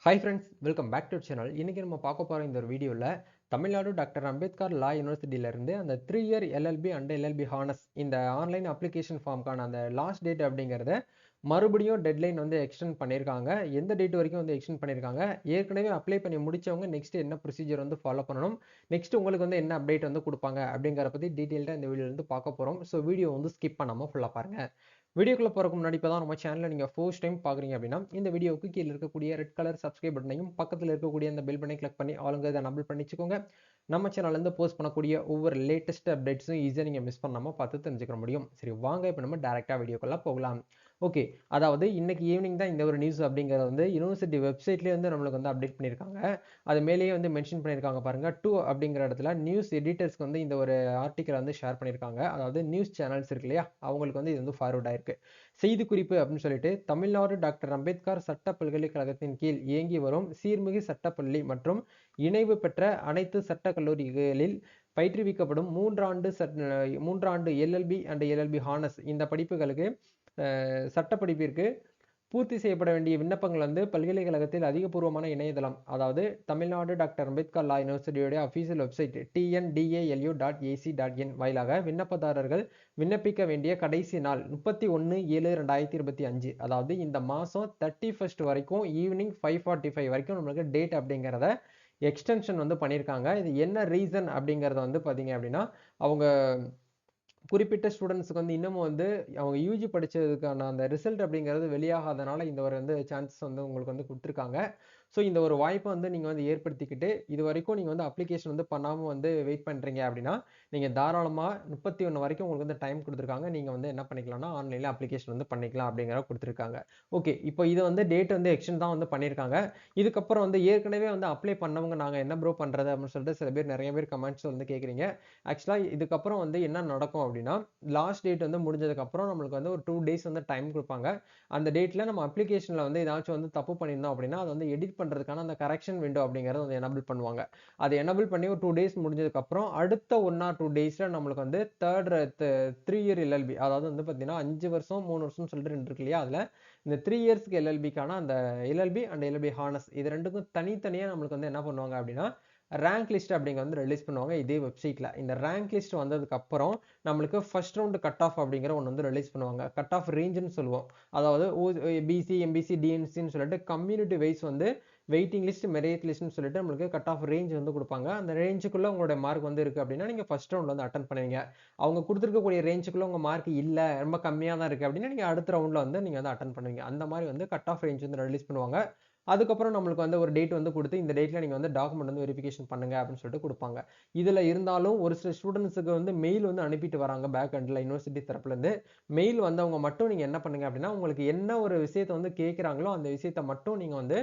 Hi friends, welcome back to channel. இன்றைக்கி நம்ம பார்க்க போகிற இந்த ஒரு வீடியோவில் தமிழ்நாடு டாக்டர் அம்பேத்கர் லா யூனிவர்சிட்டியிலேருந்து அந்த 3 year LLB and LLB honours இந்த ஆன்லைன் அப்ளிகேஷன் ஃபார்முக்கான அந்த லாஸ்ட் டேட் அப்படிங்கிறத மறுபடியும் டெட்லைன் வந்து எக்ஸ்டெண்ட் பண்ணியிருக்காங்க. எந்த டேட் வரைக்கும் வந்து எக்ஸ்டெண்ட் பண்ணியிருக்காங்க, ஏற்கனவே அப்ளை பண்ணி முடித்தவங்க நெக்ஸ்ட் என்ன ப்ரொசீஜர் வந்து ஃபாலோ பண்ணணும், நெக்ஸ்ட் உங்களுக்கு வந்து என்ன அப்டேட் வந்து கொடுப்பாங்க அப்படிங்கிற பற்றி டீட்டெயில்டாக இந்த வீடியோவில் வந்து பார்க்க போகிறோம். ஸோ வீடியோ வந்து ஸ்கிப் பண்ணாமல் ஃபுல்லாக பாருங்கள். வீடியோக்குள்ள போறதுக்கு முன்னாடி இப்போ தான் நம்ம சேனலில் நீங்கள் ஃபர்ஸ்ட் டைம் பார்க்குறீங்க அப்படின்னா இந்த வீடியோவுக்கு கீழே இருக்கக்கூடிய ரெட் கலர் சப்ஸ்கிரைப் பட்டனையும் பக்கத்தில் இருக்கக்கூடிய அந்த பெல் பட்டனை கிளிக் பண்ணி ஆளுங்க நம்பிள் பண்ணிச்சுக்கோங்க. நம்ம சேனல்லேருந்து போஸ்ட் பண்ணக்கூடிய ஒவ்வொரு லேட்டஸ்ட் அப்டேட்ஸும் ஈஸியாக நீங்கள் மிஸ் பண்ணாமல் பார்த்து தெரிஞ்சுக்க முடியும். சரி, வாங்க இப்போ நம்ம டேரெக்டாக வீடியோக்குள்ளே போகலாம். ஓகே, அதாவது இன்னைக்கு ஈவினிங் தான் இந்த ஒரு நியூஸ் அப்படிங்கிறது வந்து யூனிவர்சிட்டி வெப்சைட்லேயே வந்து நம்மளுக்கு வந்து அப்டேட் பண்ணியிருக்காங்க. அது மேலேயே வந்து மென்ஷன் பண்ணியிருக்காங்க பாருங்கள். 2 அப்படிங்கிற இடத்துல நியூஸ் எடிட்டர்ஸ்க்கு வந்து இந்த ஒரு ஆர்டிக்கல் வந்து ஷேர் பண்ணியிருக்காங்க. அதாவது நியூஸ் சேனல்ஸ் இருக்கு இல்லையா, அவங்களுக்கு வந்து இது வந்து ஃபார்வர்ட் ஆயிருக்கு. செய்திக்குறிப்பு அப்படின்னு சொல்லிட்டு, தமிழ்நாடு டாக்டர் அம்பேத்கர் சட்ட பல்கலைக்கழகத்தின் கீழ் இயங்கி வரும் சீர்மிகு சட்டப்பள்ளி மற்றும் இணைவு பெற்ற அனைத்து சட்ட கல்லூரிகளில் பயிற்றுவிக்கப்படும் 3 ஆண்டு எல்எல்பி அண்ட் எல்எல்பி ஹானர்ஸ் இந்த படிப்புகளுக்கு சட்டப்படிப்பிற்கு பூர்த்தி செய்யப்பட வேண்டிய விண்ணப்பங்கள் வந்து பல்கலைக்கழகத்தில் அதிகபூர்வமான இணையதளம், அதாவது தமிழ்நாடு டாக்டர் அம்பேத்கர் லா யூனிவர்சிட்டியோடைய அஃபீஷியல் வெப்சைட் tndalu.ac.in வாயிலாக விண்ணப்பதாரர்கள் விண்ணப்பிக்க வேண்டிய கடைசி நாள் 31/7/2025, அதாவது இந்த மாதம் 31 வரைக்கும் ஈவினிங் 5:45 வரைக்கும் நம்மளுக்கு டேட் அப்படிங்கிறத எக்ஸ்டென்ஷன் வந்து பண்ணியிருக்காங்க. இது என்ன ரீசன் அப்படிங்கிறத வந்து பார்த்தீங்க அப்படின்னா, அவங்க குறிப்பிட்ட ஸ்டூடெண்ட்ஸுக்கு வந்து இன்னமும் வந்து அவங்க யூஜி படித்ததுக்கான அந்த ரிசல்ட் அப்படிங்கிறது வெளியாகாதனால இந்த ஒரு வந்து சான்சஸ் வந்து உங்களுக்கு வந்து கொடுத்துருக்காங்க. ஸோ இந்த ஒரு வாய்ப்பை வந்து நீங்கள் வந்து ஏற்படுத்திக்கிட்டு இது வரைக்கும் நீங்கள் வந்து அப்ளிகேஷன் வந்து பண்ணாமல் வந்து வெயிட் பண்ணுறீங்க அப்படின்னா, நீங்கள் தாராளமாக 31 வரைக்கும் உங்களுக்கு வந்து டைம் கொடுத்துருக்காங்க. நீங்கள் வந்து என்ன பண்ணிக்கலாம்னா ஆன்லைனில் அப்ளிகேஷன் வந்து பண்ணிக்கலாம் அப்படிங்கிற கொடுத்துருக்காங்க. ஓகே, இப்போ இது வந்து டேட் வந்து எக்ஸ்டெண்ட் தான் வந்து பண்ணியிருக்காங்க. இதுக்கப்புறம் வந்து ஏற்கனவே வந்து அப்ளை பண்ணவங்க நாங்கள் என்ன ப்ரோ பண்ணுறது அப்படின்னு சொல்லிட்டு சில பேர் நிறைய பேர் கமெண்ட்ஸ் வந்து கேட்குறீங்க. ஆக்சுவலாக இதுக்கப்புறம் வந்து என்ன நடக்கும் அப்படின்னா, லாஸ்ட் டேட் வந்து முடிஞ்சதுக்கப்புறம் நம்மளுக்கு வந்து ஒரு 2 டேஸ் வந்து டைம் கொடுப்பாங்க. அந்த டேட்டில் நம்ம அப்ளிகேஷனில் வந்து ஏதாச்சும் வந்து தப்பு பண்ணியிருந்தோம் அப்படின்னா அதை வந்து எடிட் பண்ணுறதுக்கான அந்த கரெக்ஷன் விண்டோ அப்படிங்கிறத வந்து எனபிள் பண்ணுவாங்க. அதை எனபிள் பண்ணி ஒரு 2 டேஸ் முடிஞ்சதுக்கப்புறம் அடுத்த 1 ஆர் 2 டேஸில் நம்மளுக்கு வந்து 3 இயர் எல்எல்பி, அதாவது வந்து பார்த்தீங்கன்னா 5 வருஷம் 3 வருஷம்னு சொல்லிட்டு 2 இருக்கு இல்லையா, அதில் இந்த 3 இயர்ஸ்க்கு எல்எல்பிக்கான அந்த எல்எல்பி அண்ட் எல்எல்பி ஹானர்ஸ் இது ரெண்டுக்கும் தனித்தனியாக நம்மளுக்கு வந்து என்ன பண்ணுவாங்க அப்படின்னா ரேங்க் லிஸ்ட் அப்படிங்க வந்து ரிலீஸ் பண்ணுவாங்க இதே வெப்சைட்டில். இந்த ரேங்க் லிஸ்ட் வந்ததுக்கப்புறம் நம்மளுக்கு ஃபர்ஸ்ட் ரவுண்டு கட் ஆஃப் அப்படிங்கிற ஒன்று வந்து ரிலீஸ் பண்ணுவாங்க. கட் ஆஃப் ரேஞ்சுன்னு சொல்லுவோம். அதாவது பிசி எம்பிசி டிஎன்சின்னு சொல்லிட்டு கம்யூனிட்டி வைஸ் வந்து வெயிட்டிங் லிஸ்ட் மெரிட் லிஸ்ட்னு சொல்லிட்டு நம்மளுக்கு கட் ஆஃப் ரேஞ்ச் வந்து கொடுப்பாங்க. அந்த ரேஞ்சுக்குள்ளே உங்களோட மார்க் வந்து இருக்குது அப்படின்னா நீங்கள் ஃபர்ஸ்ட் ரவுண்டில் வந்து அட்டன் பண்ணுவீங்க. அவங்க கொடுத்துருக்கக்கூடிய ரேஞ்சுக்குள்ளே உங்கள் மார்க் இல்லை, ரொம்ப கம்மியாக தான் இருக்குது அப்படின்னா நீங்கள் அடுத்த ரவுண்டில் வந்து நீங்கள் வந்து அட்டன் பண்ணுவீங்க. அந்த மாதிரி வந்து கட் ஆஃப் ரேஞ்ச் வந்து ரிலீஸ் பண்ணுவாங்க. அதுக்கப்புறம் நம்மளுக்கு வந்து ஒரு டேட் வந்து கொடுத்து இந்த டேட்டில் நீங்கள் வந்து டாக்குமெண்ட் வந்து வெரிஃபிகேஷன் பண்ணுங்க அப்படின்னு சொல்லிட்டு கொடுப்பாங்க. இதில் இருந்தாலும் ஒரு சில ஸ்டூடெண்ட்ஸுக்கு வந்து மெயில் வந்து அனுப்பிட்டு வராங்க பேக் எண்டில் யூனிவர்சிட்டி தரப்புலேருந்து. மெயில் வந்தவங்க மட்டும் நீங்கள் என்ன பண்ணுங்க அப்படின்னா, உங்களுக்கு என்ன ஒரு விஷயத்தை வந்து கேட்குறாங்களோ அந்த விஷயத்தை மட்டும் நீங்கள் வந்து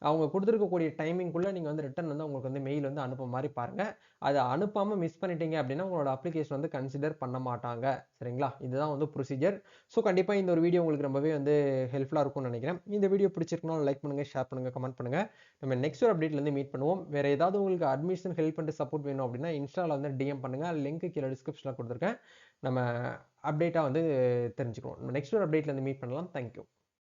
அவங்க கொடுத்துருக்கக்கூடிய டைமிங்குள்ளே நீங்கள் வந்து ரிட்டன் வந்து உங்களுக்கு வந்து மெயில் வந்து அனுப்புற மாதிரி பாருங்கள். அதை அனுப்பாமல் மிஸ் பண்ணிட்டீங்க அப்படின்னா உங்களோட அப்ளிகேஷன் வந்து கன்சிடர் பண்ண மாட்டாங்க. சரிங்களா, இதுதான் வந்து ப்ரொசீஜர். ஸோ கண்டிப்பாக இந்த ஒரு வீடியோ உங்களுக்கு ரொம்பவே வந்து ஹெல்ப்ஃபுல்லாக இருக்கும்னு நினைக்கிறேன். இந்த வீடியோ பிடிச்சிருக்கணும் லைக் பண்ணுங்கள், ஷேர் பண்ணுங்கள், கமெண்ட் பண்ணுங்கள். நம்ம நெக்ஸ்ட் ஒரு அப்டேட்லேருந்து மீட் பண்ணுவோம். வேறு ஏதாவது உங்களுக்கு அட்மிஷன் ஹெல்ப் அண்ட் சப்போர்ட் வேணும் அப்படின்னா இன்ஸ்டாவில் வந்து டிஎம் பண்ணுங்கள். லிங்க் கீழே டிஸ்கிரிப்ஷனில் கொடுத்துருக்கேன். நம்ம அப்டேட்டாக வந்து தெரிஞ்சுக்குவோம். நம்ம நெக்ஸ்ட் ஒரு அப்டேட்லேருந்து மீட் பண்ணலாம். தேங்க்யூ.